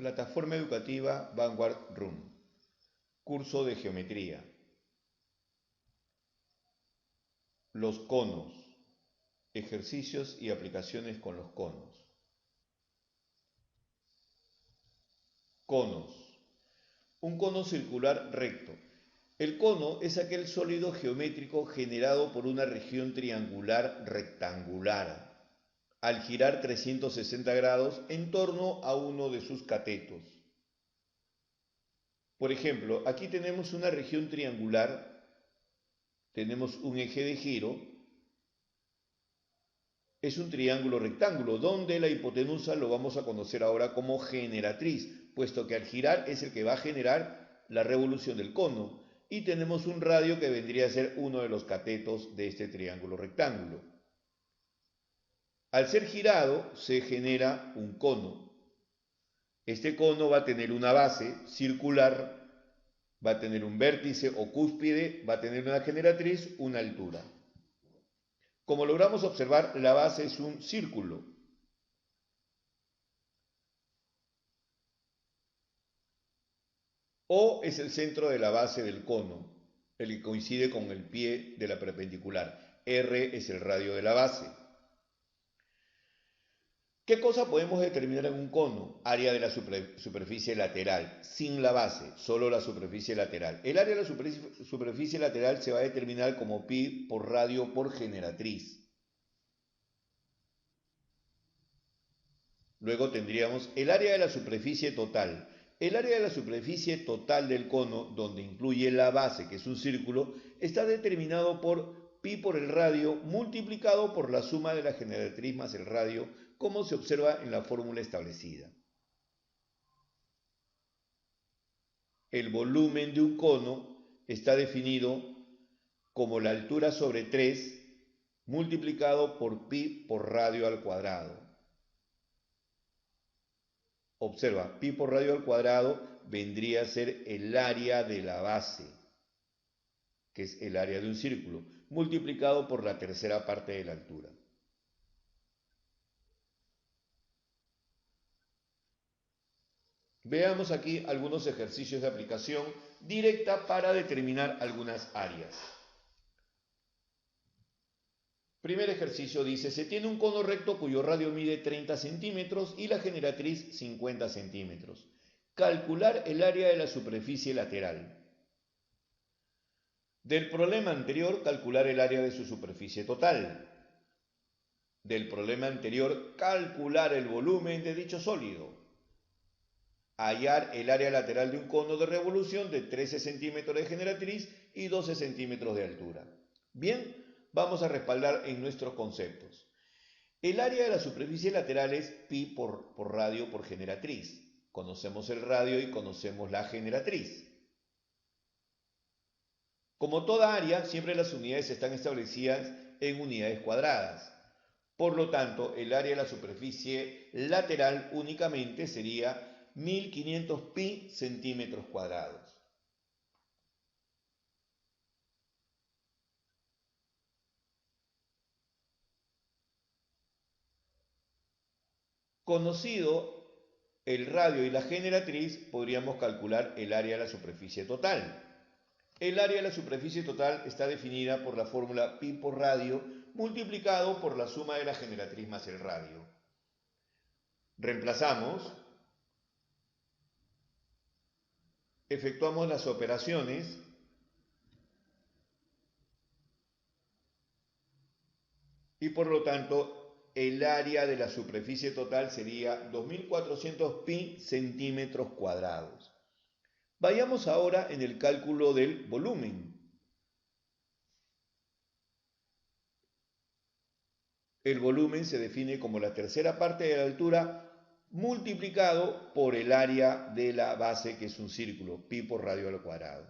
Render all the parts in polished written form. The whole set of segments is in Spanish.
Plataforma educativa Vanguard Room. Curso de geometría. Los conos. Ejercicios y aplicaciones con los conos. Conos. Un cono circular recto. El cono es aquel sólido geométrico generado por una región triangular rectangular al girar 360 grados en torno a uno de sus catetos. Por ejemplo, aquí tenemos una región triangular, tenemos un eje de giro, es un triángulo rectángulo, donde la hipotenusa lo vamos a conocer ahora como generatriz, puesto que al girar es el que va a generar la revolución del cono, y tenemos un radio que vendría a ser uno de los catetos de este triángulo rectángulo. Al ser girado se genera un cono. Este cono va a tener una base circular, va a tener un vértice o cúspide, va a tener una generatriz, una altura. Como logramos observar, la base es un círculo. O es el centro de la base del cono, el que coincide con el pie de la perpendicular. R es el radio de la base. ¿Qué cosa podemos determinar en un cono? Área de la superficie lateral, sin la base, solo la superficie lateral. El área de la superficie lateral se va a determinar como pi por radio por generatriz. Luego tendríamos el área de la superficie total. El área de la superficie total del cono, donde incluye la base, que es un círculo, está determinado por pi por el radio multiplicado por la suma de la generatriz más el radio, como se observa en la fórmula establecida. El volumen de un cono está definido como la altura sobre 3 multiplicado por pi por radio al cuadrado. Observa, pi por radio al cuadrado vendría a ser el área de la base, que es el área de un círculo, multiplicado por la tercera parte de la altura. Veamos aquí algunos ejercicios de aplicación directa para determinar algunas áreas. Primer ejercicio dice, se tiene un cono recto cuyo radio mide 30 centímetros y la generatriz 50 centímetros. Calcular el área de la superficie lateral. Del problema anterior, calcular el área de su superficie total. Del problema anterior, calcular el volumen de dicho sólido. Hallar el área lateral de un cono de revolución de 13 centímetros de generatriz y 12 centímetros de altura. Bien, vamos a respaldar en nuestros conceptos. El área de la superficie lateral es pi por radio por generatriz. Conocemos el radio y conocemos la generatriz. Como toda área, siempre las unidades están establecidas en unidades cuadradas. Por lo tanto, el área de la superficie lateral únicamente sería 1500 pi centímetros cuadrados. Conocido el radio y la generatriz, podríamos calcular el área de la superficie total. El área de la superficie total está definida por la fórmula pi por radio multiplicado por la suma de la generatriz más el radio. Reemplazamos, efectuamos las operaciones y por lo tanto el área de la superficie total sería 2400 pi centímetros cuadrados. Vayamos ahora en el cálculo del volumen. El volumen se define como la tercera parte de la altura multiplicado por el área de la base, que es un círculo, pi por radio al cuadrado.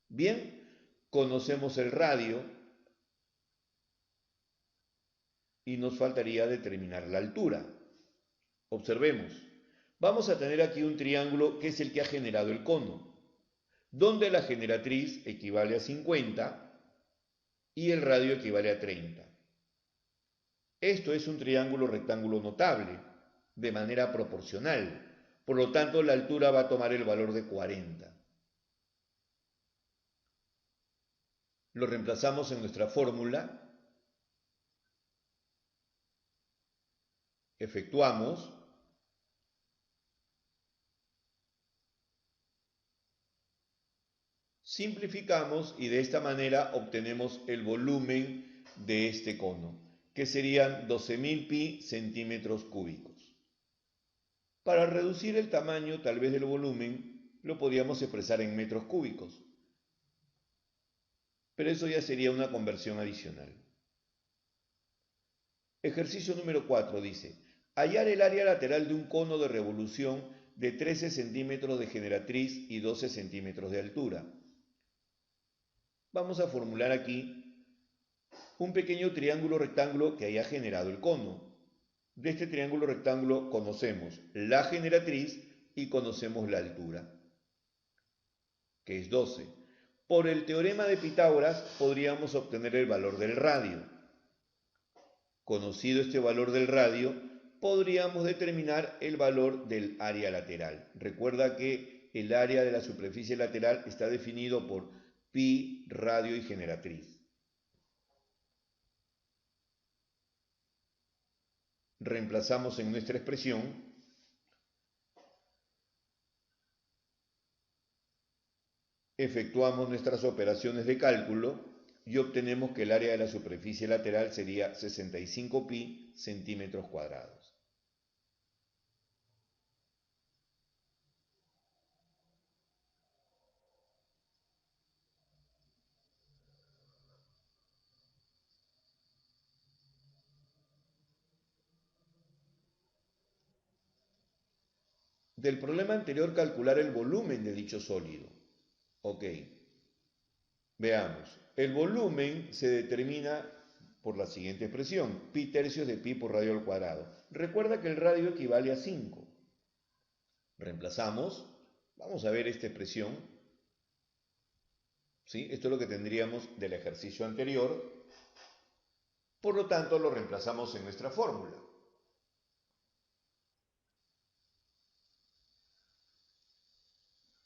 Bien, conocemos el radio y nos faltaría determinar la altura. Observemos, vamos a tener aquí un triángulo que es el que ha generado el cono, donde la generatriz equivale a 50 y el radio equivale a 30. Esto es un triángulo rectángulo notable, de manera proporcional, Por lo tanto, la altura va a tomar el valor de 40. Lo reemplazamos en nuestra fórmula, efectuamos, simplificamos y de esta manera obtenemos el volumen de este cono, que serían 12.000 pi centímetros cúbicos. Para reducir el tamaño tal vez del volumen, lo podríamos expresar en metros cúbicos, pero eso ya sería una conversión adicional. Ejercicio número 4 dice, hallar el área lateral de un cono de revolución de 13 centímetros de generatriz y 12 centímetros de altura. Vamos a formular aquí un pequeño triángulo rectángulo que haya generado el cono. De este triángulo rectángulo conocemos la generatriz y conocemos la altura, que es 12. Por el teorema de Pitágoras podríamos obtener el valor del radio. Conocido este valor del radio, podríamos determinar el valor del área lateral. Recuerda que el área de la superficie lateral está definido por pi, radio y generatriz. Reemplazamos en nuestra expresión efectuamos nuestras operaciones de cálculo y obtenemos que el área de la superficie lateral sería 65 pi centímetros cuadrados. Del problema anterior, calcular el volumen de dicho sólido. Ok, veamos. El volumen se determina por la siguiente expresión, pi tercios de pi por radio al cuadrado. Recuerda que el radio equivale a 5. Reemplazamos, vamos a ver esta expresión. ¿Sí? Esto es lo que tendríamos del ejercicio anterior. Por lo tanto, lo reemplazamos en nuestra fórmula.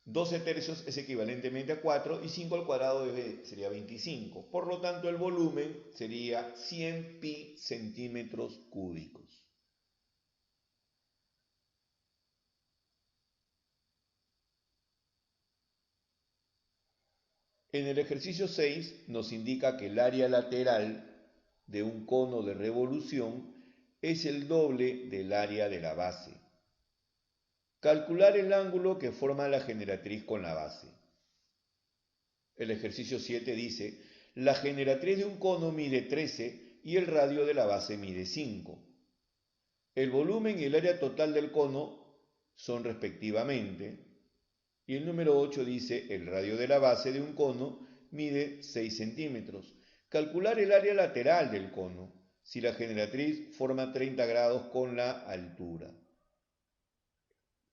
12 tercios es equivalentemente a 4 y 5 al cuadrado sería 25. Por lo tanto, el volumen sería 100 pi centímetros cúbicos. En el ejercicio 6 nos indica que el área lateral de un cono de revolución es el doble del área de la base. Calcular el ángulo que forma la generatriz con la base. El ejercicio 7 dice, la generatriz de un cono mide 13 y el radio de la base mide 5. El volumen y el área total del cono son respectivamente, y el número 8 dice, el radio de la base de un cono mide 6 centímetros. Calcular el área lateral del cono, si la generatriz forma 30 grados con la altura.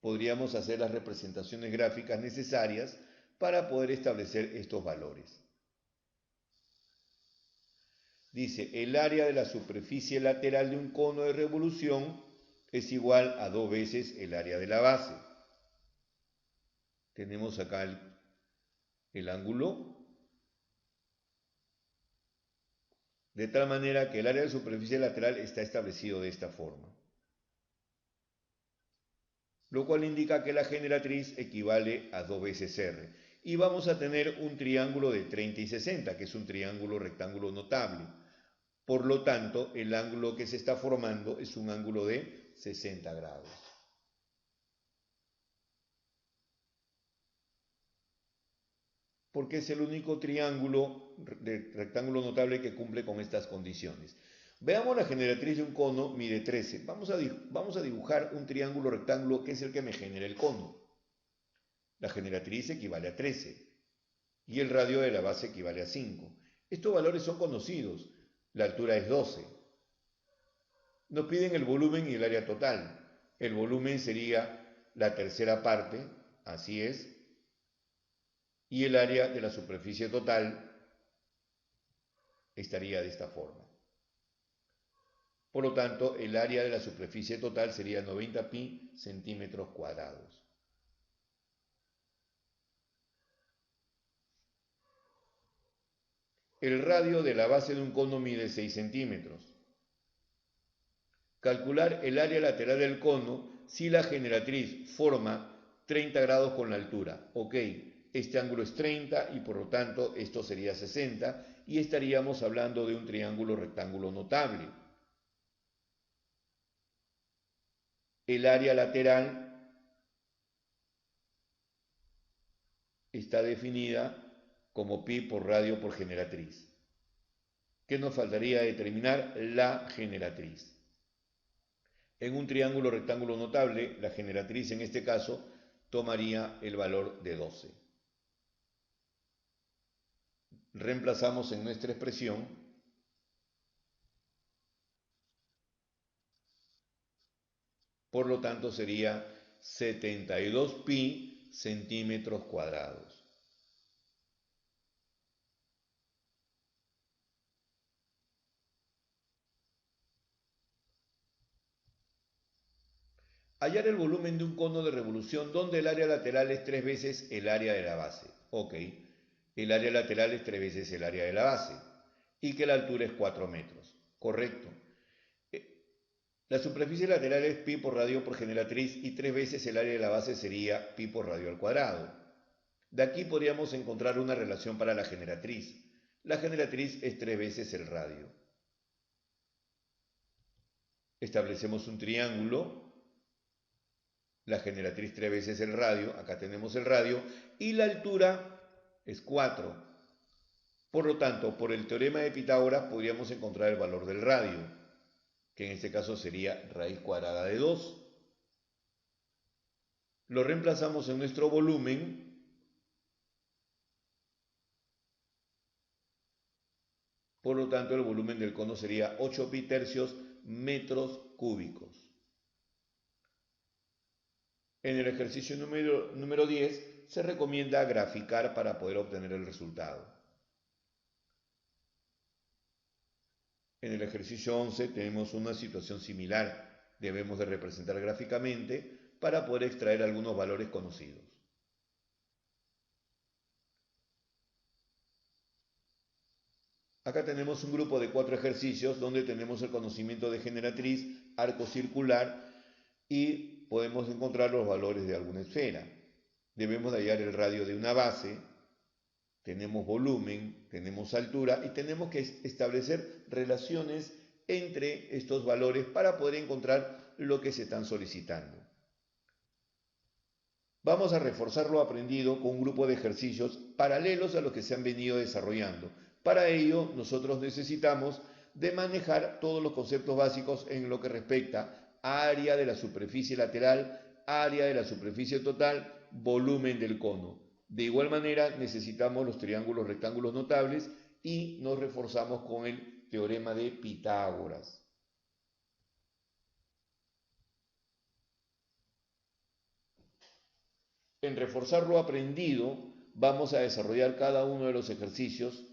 Podríamos hacer las representaciones gráficas necesarias para poder establecer estos valores. Dice, el área de la superficie lateral de un cono de revolución es igual a 2 veces el área de la base. Tenemos acá el ángulo, de tal manera que el área de superficie lateral está establecido de esta forma, lo cual indica que la generatriz equivale a 2 veces R. Y vamos a tener un triángulo de 30 y 60, que es un triángulo rectángulo notable. Por lo tanto, el ángulo que se está formando es un ángulo de 60 grados. Porque es el único triángulo rectángulo notable que cumple con estas condiciones. Veamos la generatriz de un cono, mide 13. Vamos a dibujar un triángulo rectángulo que es el que me genera el cono. La generatriz equivale a 13 y el radio de la base equivale a 5. Estos valores son conocidos. La altura es 12. Nos piden el volumen y el área total. El volumen sería la tercera parte, así es, y el área de la superficie total estaría de esta forma. Por lo tanto, el área de la superficie total sería 90 pi centímetros cuadrados. El radio de la base de un cono mide 6 centímetros. Calcular el área lateral del cono si la generatriz forma 30 grados con la altura. Ok, este ángulo es 30 y por lo tanto esto sería 60 y estaríamos hablando de un triángulo rectángulo notable. El área lateral está definida como pi por radio por generatriz. ¿Qué nos faltaría determinar? La generatriz. En un triángulo rectángulo notable, la generatriz en este caso tomaría el valor de 12. Reemplazamos en nuestra expresión por lo tanto sería 72 pi centímetros cuadrados. Hallar el volumen de un cono de revolución donde el área lateral es 3 veces el área de la base. Ok, el área lateral es 3 veces el área de la base y que la altura es 4 metros. Correcto. La superficie lateral es pi por radio por generatriz y 3 veces el área de la base sería pi por radio al cuadrado. De aquí podríamos encontrar una relación para la generatriz. La generatriz es 3 veces el radio. Establecemos un triángulo. La generatriz 3 veces el radio. Acá tenemos el radio. Y la altura es 4. Por lo tanto, por el teorema de Pitágoras podríamos encontrar el valor del radio, que en este caso sería raíz cuadrada de 2. Lo reemplazamos en nuestro volumen. Por lo tanto, el volumen del cono sería 8 pi tercios metros cúbicos. En el ejercicio número 10 se recomienda graficar para poder obtener el resultado. En el ejercicio 11 tenemos una situación similar. Debemos de representar gráficamente para poder extraer algunos valores conocidos. Acá tenemos un grupo de 4 ejercicios donde tenemos el conocimiento de generatriz, arco circular y podemos encontrar los valores de alguna esfera. Debemos de hallar el radio de una base, tenemos volumen, tenemos altura y tenemos que establecer relaciones entre estos valores para poder encontrar lo que se están solicitando. Vamos a reforzar lo aprendido con un grupo de ejercicios paralelos a los que se han venido desarrollando. Para ello, nosotros necesitamos de manejar todos los conceptos básicos en lo que respecta a área de la superficie lateral, área de la superficie total, volumen del cono. De igual manera, necesitamos los triángulos rectángulos notables y nos reforzamos con el teorema de Pitágoras. En reforzar lo aprendido, vamos a desarrollar cada uno de los ejercicios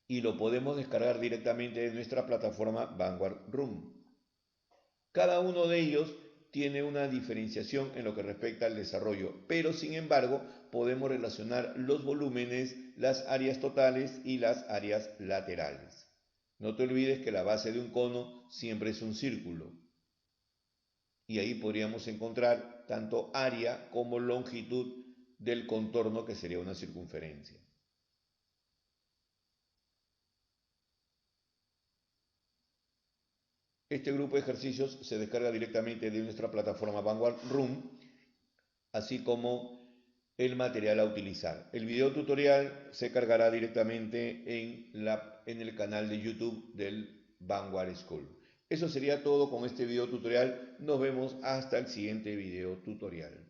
y lo podemos descargar directamente de nuestra plataforma Vanguard Room. Cada uno de ellos tiene una diferenciación en lo que respecta al desarrollo, pero sin embargo podemos relacionar los volúmenes, las áreas totales y las áreas laterales. No te olvides que la base de un cono siempre es un círculo y ahí podríamos encontrar tanto área como longitud del contorno, que sería una circunferencia. Este grupo de ejercicios se descarga directamente de nuestra plataforma Vanguard Room, así como el material a utilizar. El video tutorial se cargará directamente en el canal de YouTube del Vanguard School. Eso sería todo con este video tutorial. Nos vemos hasta el siguiente video tutorial.